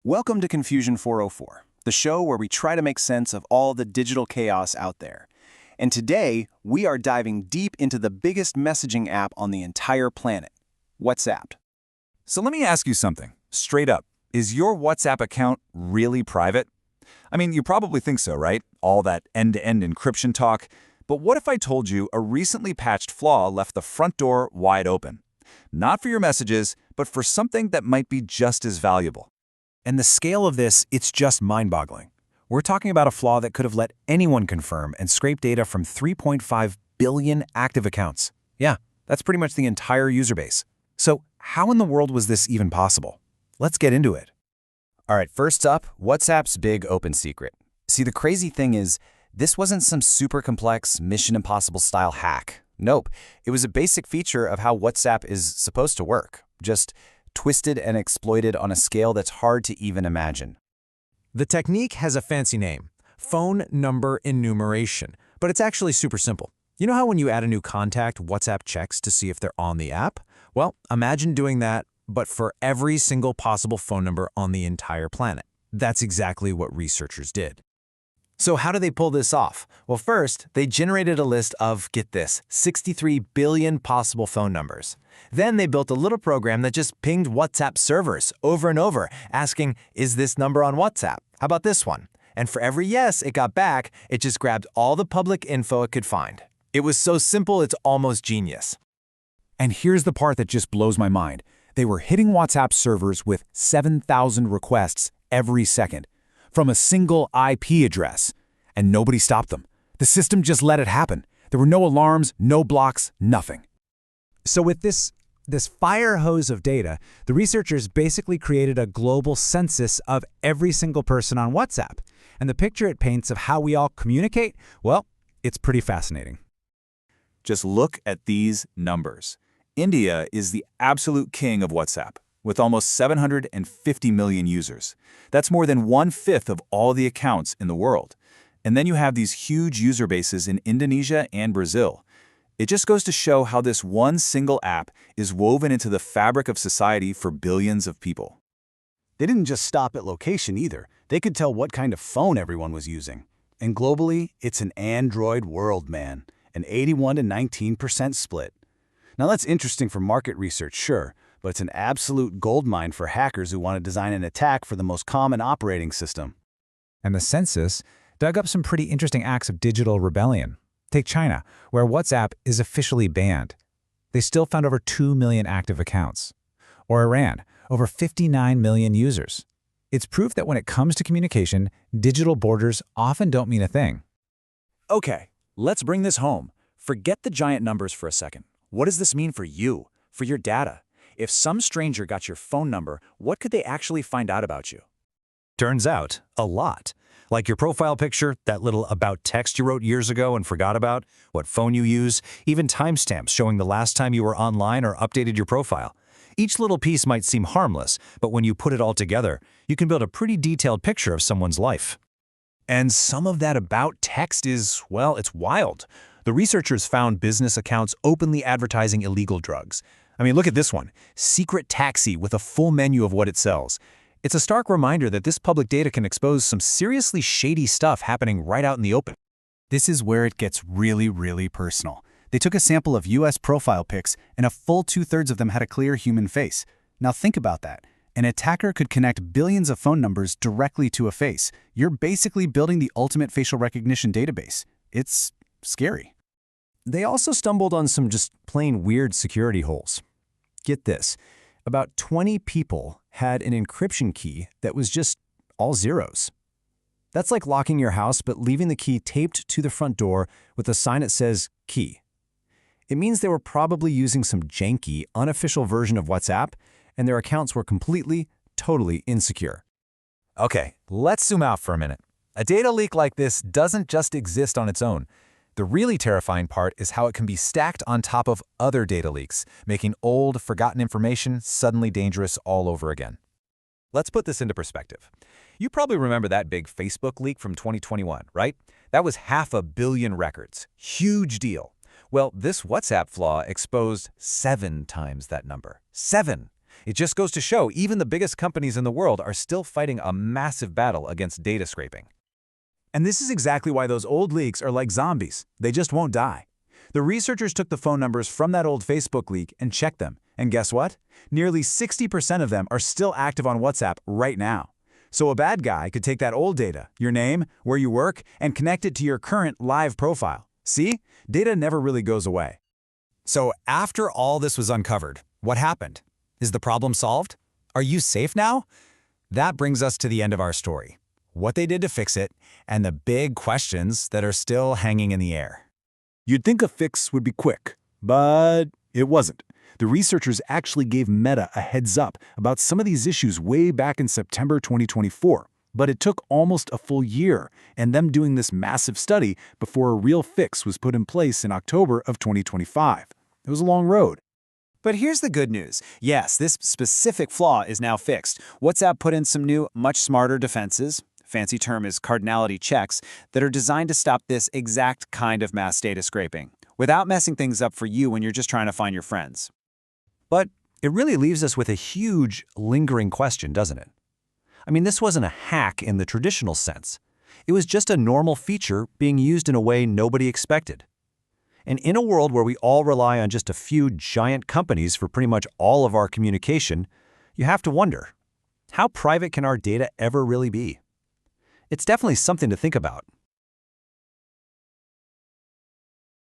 Welcome to Confusion 404, the show where we try to make sense of all the digital chaos out there. And today, we are diving deep into the biggest messaging app on the entire planet, WhatsApp. So let me ask you something, straight up. Is your WhatsApp account really private? I mean, you probably think so, right? All that end-to-end encryption talk. But what if I told you a recently patched Flaw left the front door wide open? Not for your messages, but for something that might be just as valuable. And the scale of this, it's just mind-boggling. We're talking about a flaw that could have let anyone confirm and scrape data from 3.5 billion active accounts. Yeah, that's pretty much the entire user base. So how in the world was this even possible? Let's get into it. All right, first up, WhatsApp's big open secret. See, the crazy thing is, this wasn't some super complex Mission Impossible style hack. Nope, it was a basic feature of how WhatsApp is supposed to work, just twisted and exploited on a scale that's hard to even imagine. The technique has a fancy name, phone number enumeration, but it's actually super simple. You know how when you add a new contact, WhatsApp checks to see if they're on the app? Well, imagine doing that, but for every single possible phone number on the entire planet. That's exactly what researchers did. So how do they pull this off? Well, first, they generated a list of, get this, 63 billion possible phone numbers. Then they built a little program that just pinged WhatsApp servers over and over, asking, is this number on WhatsApp? How about this one? And for every yes it got back, it just grabbed all the public info it could find. It was so simple, it's almost genius. And here's the part that just blows my mind. They were hitting WhatsApp servers with 7,000 requests every second from a single IP address, and nobody stopped them. The system just let it happen. There were no alarms, no blocks, nothing. So with this fire hose of data, the researchers basically created a global census of every single person on WhatsApp. And the picture it paints of how we all communicate, well, it's pretty fascinating. Just look at these numbers. India is the absolute king of WhatsApp, with almost 750 million users. That's more than 1/5 of all the accounts in the world. And then you have these huge user bases in Indonesia and Brazil. It just goes to show how this one single app is woven into the fabric of society for billions of people. They didn't just stop at location either. They could tell what kind of phone everyone was using. And globally, it's an Android world, man. An 81 to 19% split. Now that's interesting for market research, sure, but it's an absolute goldmine for hackers who want to design an attack for the most common operating system. And the census dug up some pretty interesting acts of digital rebellion. Take China, where WhatsApp is officially banned. They still found over 2 million active accounts. Or Iran, over 59 million users. It's proof that when it comes to communication, digital borders often don't mean a thing. Okay, let's bring this home. Forget the giant numbers for a second. What does this mean for you, for your data? If some stranger got your phone number, what could they actually find out about you? Turns out, a lot. Like your profile picture, that little about text you wrote years ago and forgot about, what phone you use, even timestamps showing the last time you were online or updated your profile. Each little piece might seem harmless, but when you put it all together, you can build a pretty detailed picture of someone's life. And some of that about text is, well, it's wild. The researchers found business accounts openly advertising illegal drugs. I mean, look at this one, secret taxi with a full menu of what it sells. It's a stark reminder that this public data can expose some seriously shady stuff happening right out in the open. This is where it gets really, really personal. They took a sample of US profile pics, and a full 2/3 of them had a clear human face. Now think about that. An attacker could connect billions of phone numbers directly to a face. You're basically building the ultimate facial recognition database. It's scary. They also stumbled on some just plain weird security holes. Get this, about 20 people had an encryption key that was just all zeros. That's like locking your house but leaving the key taped to the front door with a sign that says key. It means they were probably using some janky, unofficial version of WhatsApp, and their accounts were completely, totally insecure. Okay, let's zoom out for a minute. A data leak like this doesn't just exist on its own. The really terrifying part is how it can be stacked on top of other data leaks, making old, forgotten information suddenly dangerous all over again. Let's put this into perspective. You probably remember that big Facebook leak from 2021, right? That was 500 million records. Huge deal. Well, this WhatsApp flaw exposed 7 times that number. 7! It just goes to show even the biggest companies in the world are still fighting a massive battle against data scraping. And this is exactly why those old leaks are like zombies. They just won't die. The researchers took the phone numbers from that old Facebook leak and checked them. And guess what? Nearly 60% of them are still active on WhatsApp right now. So a bad guy could take that old data, your name, where you work, and connect it to your current live profile. See? Data never really goes away. So after all this was uncovered, what happened? Is the problem solved? Are you safe now? That brings us to the end of our story. What they did to fix it, and the big questions that are still hanging in the air. You'd think a fix would be quick, but it wasn't. The researchers actually gave Meta a heads up about some of these issues way back in September 2024, but it took almost a full year and them doing this massive study before a real fix was put in place in October of 2025. It was a long road. But here's the good news. Yes, this specific flaw is now fixed. WhatsApp put in some new, much smarter defenses, fancy term is cardinality checks, that are designed to stop this exact kind of mass data scraping, without messing things up for you when you're just trying to find your friends. But it really leaves us with a huge, lingering question, doesn't it? I mean, this wasn't a hack in the traditional sense. It was just a normal feature being used in a way nobody expected. And in a world where we all rely on just a few giant companies for pretty much all of our communication, you have to wonder, how private can our data ever really be? It's definitely something to think about.